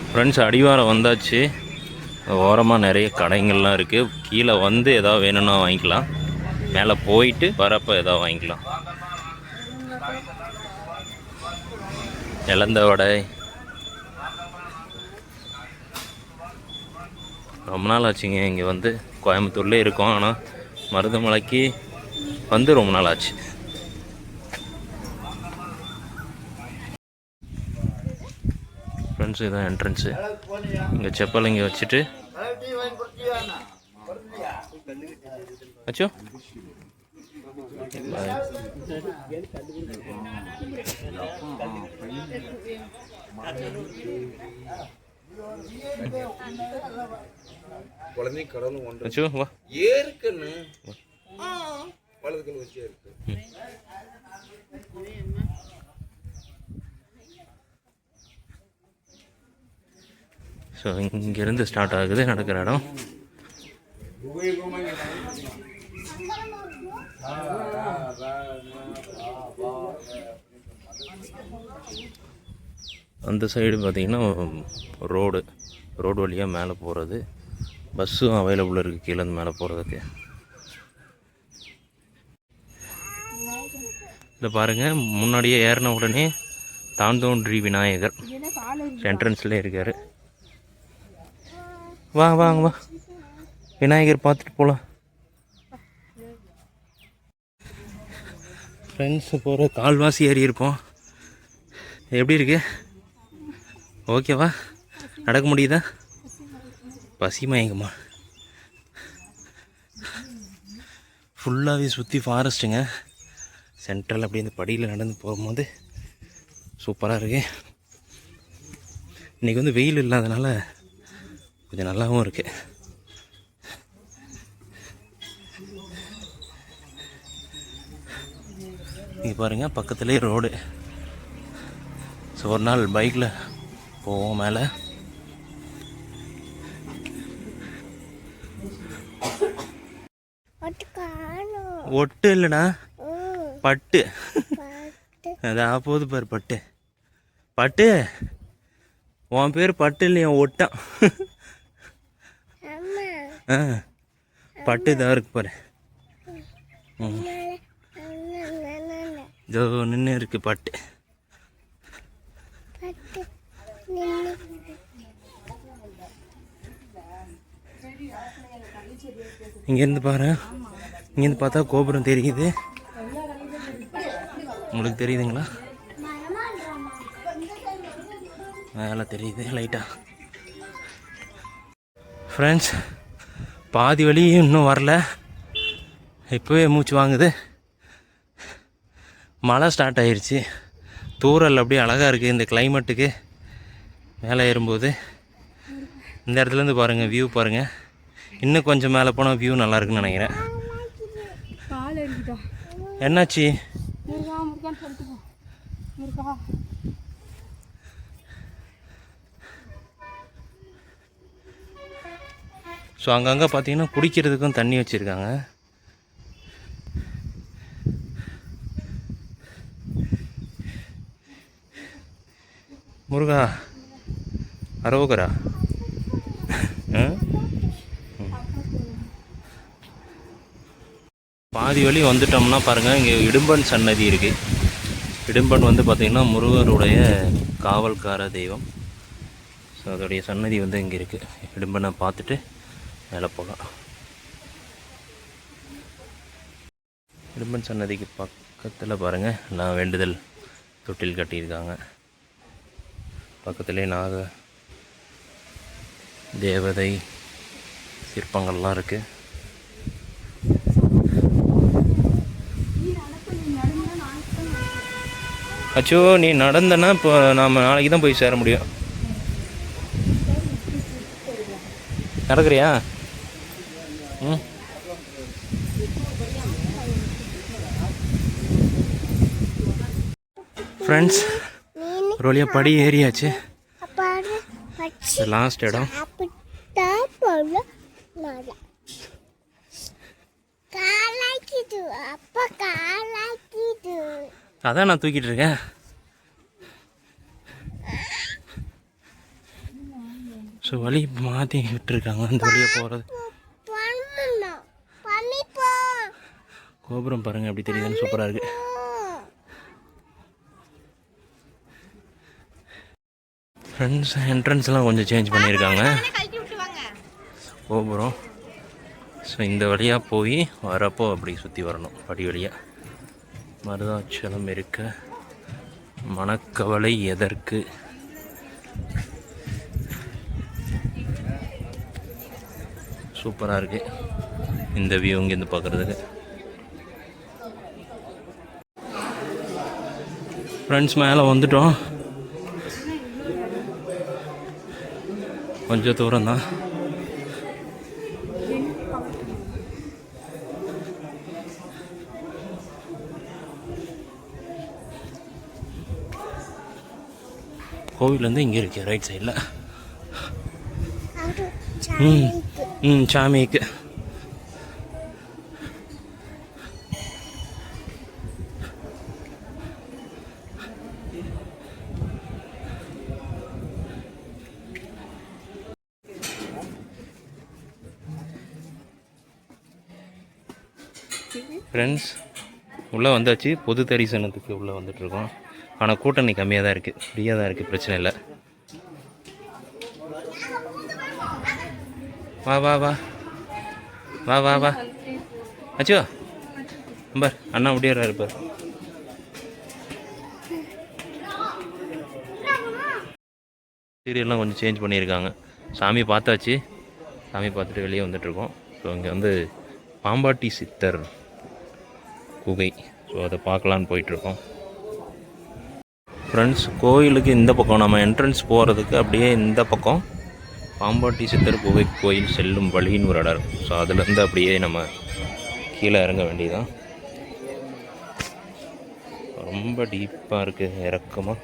Friends, அடிவாரம் வந்தாச்சு. ஓரமாக நிறைய கடைங்கள்லாம் இருக்குது. கீழே வந்து எதாவது வேணும்னா வாங்கிக்கலாம். மேலே போயிட்டு வரப்போ எதாவது வாங்கிக்கலாம். இலந்த வடை ரொம்ப நாள் ஆச்சுங்க. இங்கே வந்து கோயம்புத்தூர்லேயே இருக்கோம், ஆனால் மருதமலைக்கு வந்து ரொம்ப நாள் ஆச்சு. ஃப்ரெண்ட்ஸு இதுதான் என்ட்ரன்ஸு. இங்கே செப்பல் இங்கே வச்சுட்டு அச்சோ குழந்தை கடவுள் ஒன்று அச்சோ வா ஏற்கனவே வலதுக்கல் வச்சு இருக்கு. ஸோ இங்கேருந்து ஸ்டார்ட் ஆகுது நடக்கிற இடம். அந்த சைடு பார்த்திங்கன்னா ரோடு வழியாக மேலே போகிறது. பஸ்ஸும் அவைலபிள் இருக்குது கீழேருந்து மேலே போகிறதுக்கு. இதில் பாருங்கள், முன்னாடியே ஏறின உடனே தாந்தோன்றி விநாயகர் என்ட்ரன்ஸ்லேயே இருக்கார். வாங்க வா, விநாயகர் பார்த்துட்டு போகலாம். ஃப்ரெண்ட்ஸு போகிற கால்வாசி ஏறி இருப்போம். எப்படி இருக்கு? ஓகேவா? நடக்க முடியுதா? பசி மயங்கம்மா. ஃபுல்லாகவே சுற்றி ஃபாரஸ்ட்டுங்க. சென்ட்ரல் அப்படி இந்த படியில் நடந்து போகும்போது சூப்பராக இருக்குது. இன்றைக்கி வந்து வெயில் இல்லாதனால கொஞ்சம் நல்லாவும் இருக்குது. இங்கே பாருங்கள், பக்கத்துலேயே ரோடு. ஸோ ஒரு நாள் பைக்கில் போவோம் மேலே. ஒட்டு இல்லைண்ணா, பட்டு. அது ஆப்போது பாரு, பட்டு. உன் பேர் பட்டு இல்லையா? ஒட்டான். பட்டு இதாக இருக்கு பாரு. இதோ நின்று இருக்கு பட்டு. இங்கேருந்து பாரு, இங்கேருந்து பார்த்தா கோபுரம் தெரியுது. உங்களுக்கு தெரியுதுங்களா? மேலே தெரியுது லைட்டாக. ஃப்ரெண்ட்ஸ், பாதி வழி இன்னும் வரல. இப்போவே மூச்சு வாங்குது. மழை ஸ்டார்ட் ஆகிடுச்சு. தூரல் அப்படியே அழகாக இருக்குது இந்த கிளைமேட்டுக்கு. மேலே ஏறும்போது இந்த இடத்துலேருந்து பாருங்கள், வியூ பாருங்கள். இன்னும் கொஞ்சம் மேலே போனால் வியூ நல்லா இருக்குன்னு நினைக்கிறேன். என்னாச்சு? ஸோ அங்கங்கே பார்த்தீங்கன்னா குடிக்கிறதுக்கும் தண்ணி வச்சுருக்காங்க. முருகா அரோகரா. பாதி வழி வந்துட்டோம்னா பாருங்கள், இங்கே இடும்பன் சன்னதி இருக்குது. இடும்பன் வந்து பார்த்திங்கன்னா முருகருடைய காவல்கார தெய்வம். ஸோ அதோடைய சன்னதி வந்து இங்கே இருக்குது. இடும்பனை பார்த்துட்டு மேலே போகலாம். இடும்பன் சன்னதிக்கு பக்கத்தில் பாருங்கள், எல்லாம் வேண்டுதல் தொட்டில் கட்டியிருக்காங்க. பக்கத்துலேயே நாக தேவதை சிற்பங்கள்லாம் இருக்குது. அச்சோ, நீ நடந்தனா இப்போ நாம் நாளைக்கு தான் போய் சேர முடியும். நடக்கிறியா? ஃப்ரெண்ட்ஸ், ஒரு வழியாக படி ஏறியாச்சு. லாஸ்ட் இடம். அதான் நான் தூக்கிட்டு இருக்கேன். ஸோ வழி மாற்றி விட்டுருக்காங்க அந்த வழியாக போகிறது. கோபுரம் பாருங்கள் எப்படி தெரியுதுன்னு சூப்பராக இருக்குது. ஃப்ரெண்ட்ஸ் என்ட்ரன்ஸ்லாம் கொஞ்சம் சேஞ்ச் பண்ணியிருக்காங்க கோபுரம். ஸோ இந்த வழியாக போய் வரப்போ அப்படி சுற்றி வரணும் படி வழியாக. மருதாச்சலம் இருக்க மனக்கவலை எதற்கு. சூப்பராக இருக்குது இந்த வியூ இங்கேருந்து பார்க்குறதுக்கு. ஃப்ரெண்ட்ஸ் மேலே வந்துட்டோம், கொஞ்சம் தூரம் தான். கோவில் வந்து இங்கே இருக்கு ரைட் சைடில். சாமிக்கு ஃப்ரெண்ட்ஸ் உள்ளே வந்தாச்சு. பொது தரிசனத்துக்கு உள்ளே வந்துட்டுருக்கோம். ஆனால் கூட்டம் இன்னைக்கு கம்மியாக தான் இருக்குது, ஃப்ரீயாக தான் இருக்குது, பிரச்சனை இல்லை. வா வா வா வா வா வா அச்சோ பார், அண்ணா முடியாரு பார். சீரியல்லாம் கொஞ்சம் சேஞ்ச் பண்ணியிருக்காங்க. சாமி பார்த்தாச்சு, சாமி பார்த்துட்டு வெளியே வந்துட்டுருக்கோம். ஸோ இங்கே வந்து பாம்பாட்டி சித்தர் குகை, ஸோ அதை பார்க்கலான்னு போயிட்டுருக்கோம். ஃப்ரெண்ட்ஸ் கோயிலுக்கு இந்த பக்கம் நம்ம என்ட்ரன்ஸ் போகிறதுக்கு அப்படியே இந்த பக்கம் பாம்பாட்டி சித்தர் குகை கோயில் செல்லும் வழின்னு ஒரு இடம் இருக்கும். ஸோ அதுலேருந்து அப்படியே நம்ம கீழே இறங்க வேண்டியதான். ரொம்ப டீப்பாக இருக்குது, இறக்கமாக.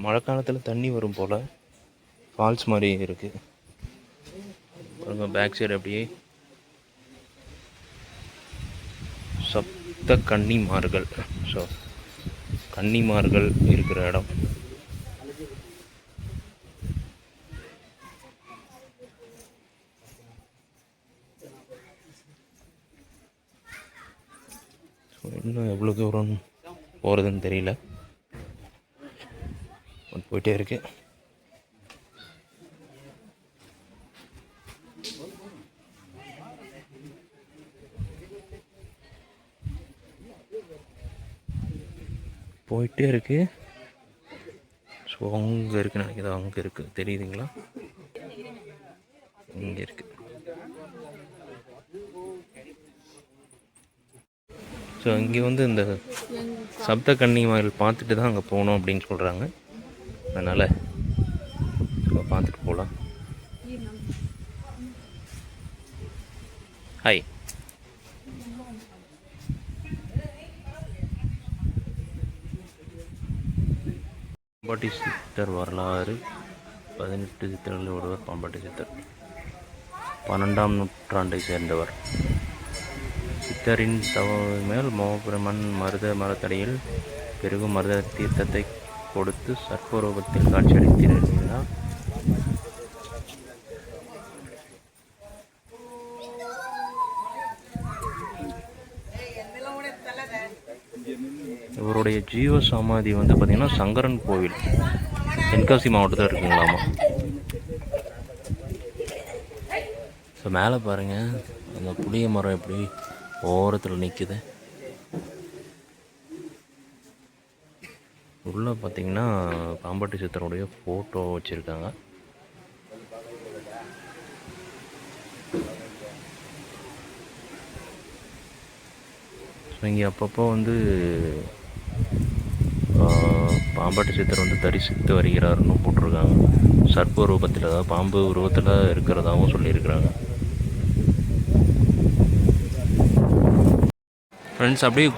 மழை காலத்தில் தண்ணி வரும் போல் ஃபால்ஸ் மாதிரி இருக்குது. பாருங்க பேக் சைடு அப்படியே சப்த கன்னிமார்கள். ஸோ கன்னிமார்கள் இருக்கிற இடம். ஸோ இன்னும் எவ்வளோ தூரம் போகிறதுன்னு தெரியல, போயிட்டே இருக்கு. போயிட்டே இருக்கு. ஸோ அங்கே இருக்குன்னு நினைக்கிறேன், அங்கே இருக்குது தெரியுதுங்களா, இங்கே இருக்குது. ஸோ இங்கே வந்து இந்த சப்த கன்னிமார்கள் பார்த்துட்டு தான் அங்கே போகணும் அப்படின்னு சொல்கிறாங்க. அதனால் பார்த்துட்டு போகலாம். ஹாய். பாம்பாட்டி சித்தர் வரலாறு. 18 சித்தர்களில் ஒருவர் பாம்பாட்டி சித்தர். 12ஆம் நூற்றாண்டை சேர்ந்தவர். சித்தரின் தவ மேல் மோபுரமன் மருத மரத்தடியில் பெருகும் மருத தீர்த்தத்தை கொடுத்து சர்ப்பரூபத்தில் காட்சியளித்திருந்தார். இவருடைய ஜீவ சமாதி வந்து பார்த்திங்கன்னா சங்கரன் கோவில், தென்காசி மாவட்டத்தில் இருக்குங்களாமா. ஸோ மேலே பாருங்கள் அந்த புளிய மரம் எப்படி ஓரத்தில் நிற்குது. உள்ளே பார்த்திங்கன்னா பாம்பாட்டி சித்தருடைய ஃபோட்டோ வச்சுருக்காங்க. ஸோ இங்கே அப்பப்போ வந்து பாம்பாட்டி சித்தர் வந்து தரிசித்து வருகிறாருன்னு போட்டிருக்காங்க. சர்ப்ப ரூபத்தில், அதாவது பாம்பு உருவத்தில் இருக்கிறதாகவும் சொல்லியிருக்கிறாங்க. ஃப்ரெண்ட்ஸ் அப்படியே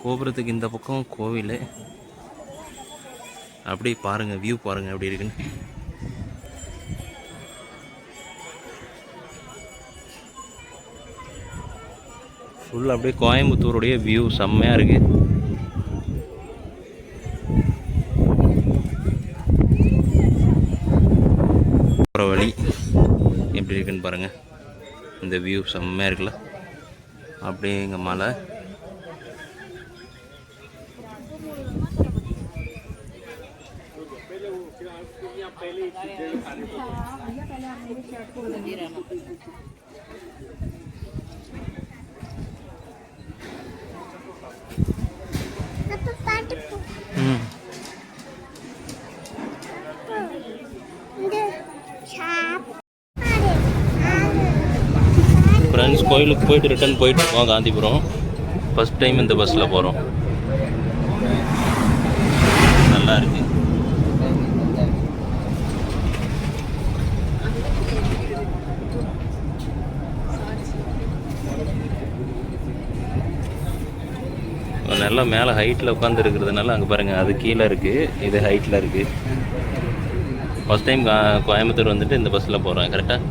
கோபுரத்துக்கு இந்த பக்கம் கோவில். அப்படியே பாருங்கள் வியூ பாருங்கள் எப்படி இருக்குன்னு. ஃபுல் அப்படியே கோயம்புத்தூருடைய வியூ செம்மையாக இருக்குது. போகிற வழி எப்படி இருக்குன்னு பாருங்கள். இந்த வியூ செம்மையாக இருக்குல்ல. அப்படியே இங்கே மலை. ஃப்ரெண்ட்ஸ், கோயிலுக்கு போயிட்டு ரிட்டர்ன் போயிட்டு இருக்கோம் காந்திபுரம். ஃபஸ்ட் டைம் இந்த பஸ்ஸில் போகிறோம். நல்லா இருக்கு. நல்லா மேலே ஹைட்டில் உட்காந்து இருக்கிறதுனால அங்கே பாருங்கள், அது கீழே இருக்குது, இது ஹைட்டில் இருக்குது. ஃபஸ்ட் டைம் கோயம்புத்தூர் வந்துட்டு இந்த பஸ்ஸில் போகிறேன். கரெக்டாக.